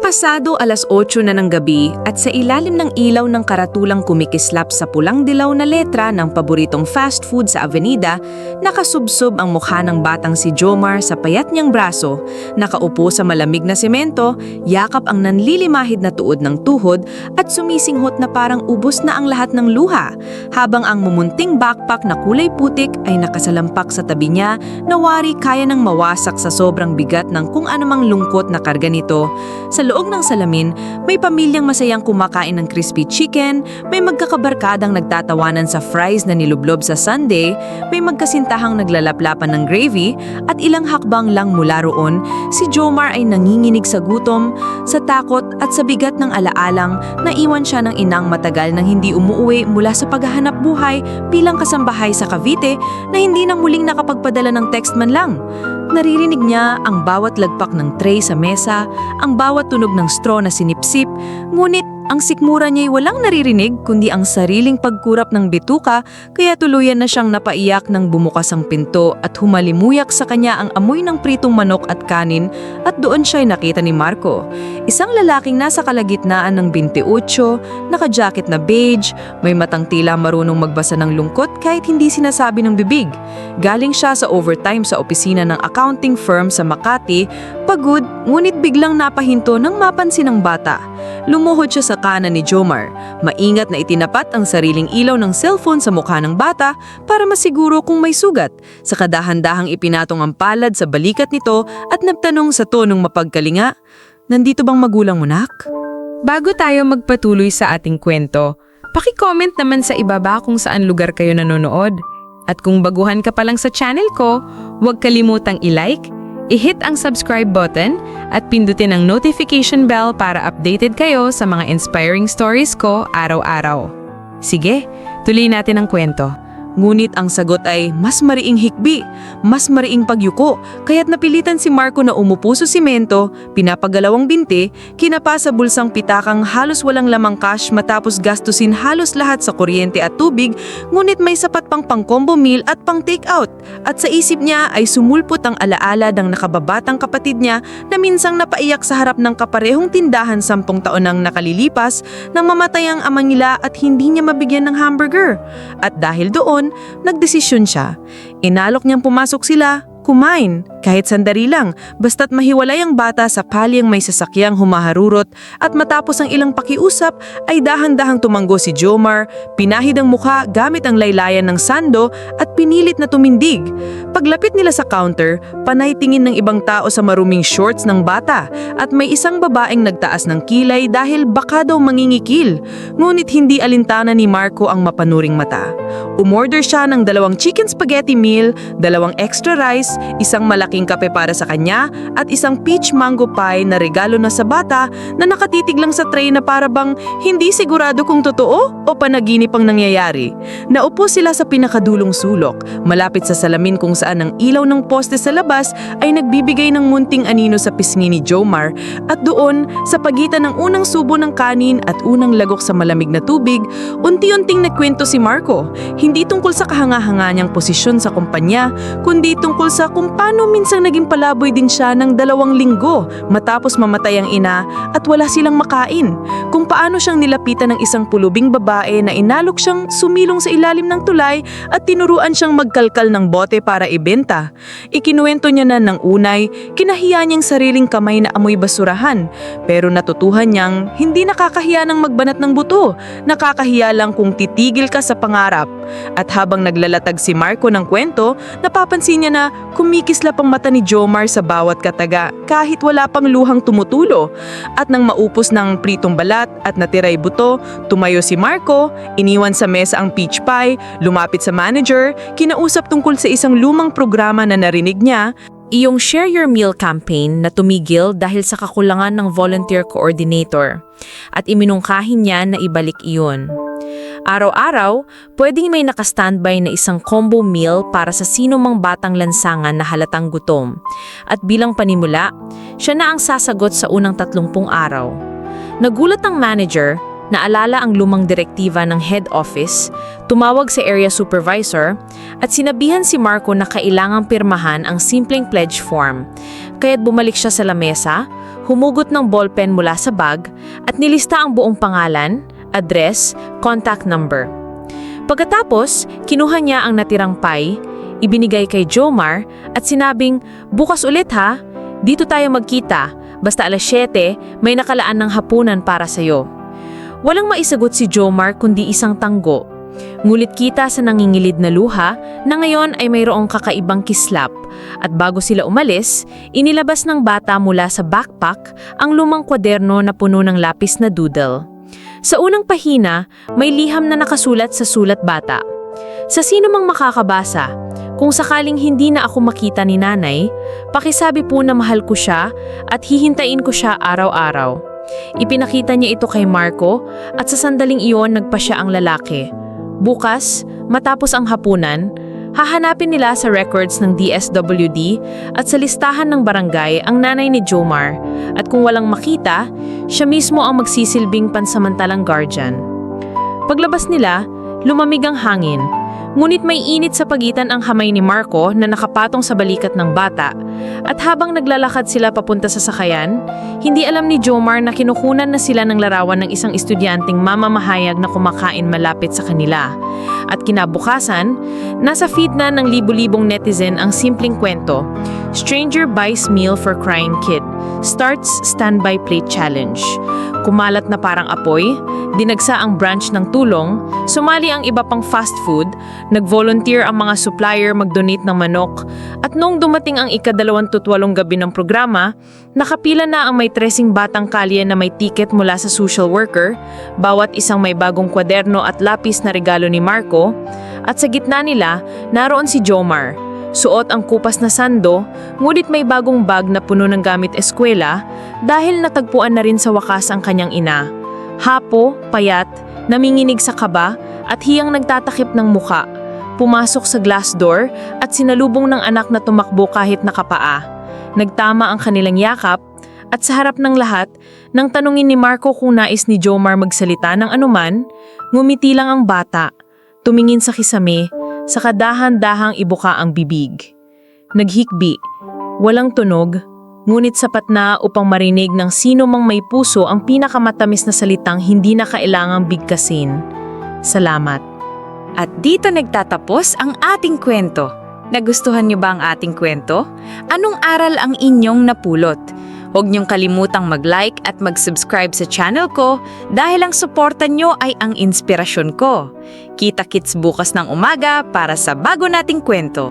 Pasado alas 8 na ng gabi at sa ilalim ng ilaw ng karatulang kumikislap sa pulang dilaw na letra ng paboritong fast food sa avenida, nakasubsob ang mukha ng batang si Jomar sa payat niyang braso, nakaupo sa malamig na semento, yakap ang nanlilimahid na tuod ng tuhod at sumisinghot na parang ubos na ang lahat ng luha, habang ang mumunting backpack na kulay putik ay nakasalampak sa tabi niya na wari kaya nang mawasak sa sobrang bigat ng kung anumang lungkot na karga nito. Sa loob ng salamin, may pamilyang masayang kumakain ng crispy chicken, may magkakabarkadang nagtatawanan sa fries na nilublob sa sundae, may magkasintahang naglalaplapan ng gravy, at ilang hakbang lang mula roon, si Jomar ay nanginginig sa gutom, sa takot at sa bigat ng alaalang naiwan siya ng inang matagal nang hindi umuwi mula sa paghahanap buhay bilang kasambahay sa Cavite na hindi na muling nakapagpadala ng text man lang. Naririnig niya ang bawat lagpak ng tray sa mesa, ang bawat tunog ng straw na sinipsip, ngunit ang sikmura niya'y walang naririnig kundi ang sariling pagkurap ng bituka, kaya tuluyan na siyang napaiyak nang bumukas ang pinto at humalimuyak sa kanya ang amoy ng pritong manok at kanin, at doon siya'y nakita ni Marco. Isang lalaking nasa kalagitnaan ng 28, naka-jacket na beige, may matang tila marunong magbasa ng lungkot kahit hindi sinasabi ng bibig. Galing siya sa overtime sa opisina ng accounting firm sa Makati, pagod ngunit biglang napahinto nang mapansin ng bata. Lumuhod siya sa kanan ni Jomar. Maingat na itinapat ang sariling ilaw ng cellphone sa mukha ng bata para masiguro kung may sugat. Sa kadahan-dahang ipinatong ang palad sa balikat nito at nagtanong sa tonong mapagkalinga, "Nandito bang magulang mo, nak?" Bago tayo magpatuloy sa ating kwento, paki-comment naman sa ibaba kung saan lugar kayo nanonood. At kung baguhan ka pa lang sa channel ko, huwag kalimutang i-like, i-hit ang subscribe button at pindutin ang notification bell para updated kayo sa mga inspiring stories ko araw-araw. Sige, tuloy natin ang kwento. Ngunit ang sagot ay mas mariing hikbi, mas mariing pagyuko, kaya't napilitan si Marco na umupo sa simento, pinapagalawang binti, kinapa sa bulsang pitakang halos walang lamang cash matapos gastusin halos lahat sa kuryente at tubig, ngunit may sapat pang pang-combo meal at pang-take-out. At sa isip niya ay sumulpot ang alaala ng nakababatang kapatid niya na minsang napaiyak sa harap ng kaparehong tindahan 10 taon nang nakalilipas nang mamatay ang ama nila at hindi niya mabigyan ng hamburger. At dahil doon, nagdesisyon siya. Inalok niyang pumasok sila, kumain, kahit sandali lang, basta't mahiwalay ang bata sa palyang may sasakyang humaharurot, at matapos ang ilang pakiusap ay dahan-dahang tumanggo si Jomar, pinahid ang mukha gamit ang laylayan ng sando at pinilit na tumindig. Paglapit nila sa counter, panay tingin ng ibang tao sa maruming shorts ng bata at may isang babaeng nagtaas ng kilay dahil baka daw mangingikil. Ngunit hindi alintana ni Marco ang mapanuring mata. Umorder siya ng 2 chicken spaghetti meal, 2 extra rice, isang malaking kape para sa kanya at isang peach mango pie na regalo na sa bata na nakatitig lang sa tray na para bang hindi sigurado kung totoo o panaginip ang nangyayari. Naupo sila sa pinakadulong sulok, malapit sa salamin kung saan ang ilaw ng poste sa labas ay nagbibigay ng munting anino sa pisngi ni Jomar, at doon, sa pagitan ng unang subo ng kanin at unang lagok sa malamig na tubig, unti-unting nagkwento si Marco, hindi tungkol sa kahanga-hanga niyang posisyon sa kumpanya, kundi tungkol sa kung paano minsang naging palaboy din siya ng 2 linggo matapos mamatay ang ina at wala silang makain, kung paano siyang nilapitan ng isang pulubing babae na inalok siyang sumilong sa ilalim ng tulay at tinuruan siyang magkalkal ng bote para ibenta. Ikinuwento niya na ng unay, kinahiya niyang sariling kamay na amoy basurahan, pero natutuhan niyang hindi nakakahiya ng magbanat ng buto, nakakahiya lang kung titigil ka sa pangarap. At habang naglalatag si Marco ng kwento, napapansin niya na kumikislap ang mata ni Jomar sa bawat kataga kahit wala pang luhang tumutulo. At nang maupos ng pritong balat at natiray buto, tumayo si Marco, iniwan sa mesa ang peach pie, lumapit sa manager, kinausap tungkol sa isang lumang programa na narinig niya, iyong Share Your Meal campaign na tumigil dahil sa kakulangan ng volunteer coordinator, at iminungkahin niya na ibalik iyon. Araw-araw, pwedeng may naka-standby na isang combo meal para sa sino mang batang lansangan na halatang gutom. At bilang panimula, siya na ang sasagot sa unang 30 araw. Nagulat ang manager naalala ang lumang direktiba ng head office, tumawag sa area supervisor, at sinabihan si Marco na kailangang pirmahan ang simpleng pledge form. Kaya't bumalik siya sa lamesa, humugot ng ballpen mula sa bag, at nilista ang buong pangalan, address, contact number. Pagkatapos, kinuha niya ang natirang pie, ibinigay kay Jomar, at sinabing, "Bukas ulit ha, dito tayo magkita, basta alas 7, may nakalaan ng hapunan para sa'yo." Walang maisagot si Jomar kundi isang tanggo. Ngulit kita sa nangingilid na luha na ngayon ay mayroong kakaibang kislap. At bago sila umalis, inilabas ng bata mula sa backpack ang lumang kwaderno na puno ng lapis na doodle. Sa unang pahina, may liham na nakasulat sa sulat bata. Sa sino mang makakabasa, kung sakaling hindi na ako makita ni nanay, pakisabi po na mahal ko siya at hihintayin ko siya araw-araw. Ipinakita niya ito kay Marco at sa sandaling iyon nagpa siya ang lalaki. Bukas, matapos ang hapunan, hahanapin nila sa records ng DSWD at sa listahan ng barangay ang nanay ni Jomar at kung walang makita, siya mismo ang magsisilbing pansamantalang guardian. Paglabas nila, lumamig ang hangin, ngunit may init sa pagitan ang kamay ni Marco na nakapatong sa balikat ng bata at habang naglalakad sila papunta sa sakayan, hindi alam ni Jomar na kinukunan na sila ng larawan ng isang estudyanteng mamamahayag na kumakain malapit sa kanila. At kinabukasan, nasa feed na ng libu-libong netizen ang simpleng kwento, "Stranger buys meal for crying kid, starts standby plate challenge." Kumalat na parang apoy, dinagsa ang branch ng tulong, sumali ang iba pang fast food, nag-volunteer ang mga supplier mag-donate ng manok, at nung dumating ang ika-28 gabi ng programa, nakapila na ang may 13 batang kalye na may ticket mula sa social worker, bawat isang may bagong kwaderno at lapis na regalo ni Marco, at sa gitna nila, naroon si Jomar. Suot ang kupas na sando, ngunit may bagong bag na puno ng gamit eskwela dahil natagpuan na rin sa wakas ang kanyang ina. Hapo, payat, naminginig sa kaba at hiyang nagtatakip ng muka. Pumasok sa glass door at sinalubong ng anak na tumakbo kahit nakapaa. Nagtama ang kanilang yakap at sa harap ng lahat, nang tanungin ni Marco kung nais ni Jomar magsalita ng anuman, ngumiti lang ang bata, tumingin sa kisame, saka dahan-dahang ibuka ang bibig. Naghikbi, walang tunog, ngunit sapat na upang marinig ng sino mang may puso ang pinakamatamis na salitang hindi na kailangang bigkasin. Salamat. At dito nagtatapos ang ating kwento. Nagustuhan niyo ba ang ating kwento? Anong aral ang inyong napulot? Huwag niyong kalimutang mag-like at mag-subscribe sa channel ko dahil ang suporta niyo ay ang inspirasyon ko. Kita-kits bukas ng umaga para sa bago nating kwento.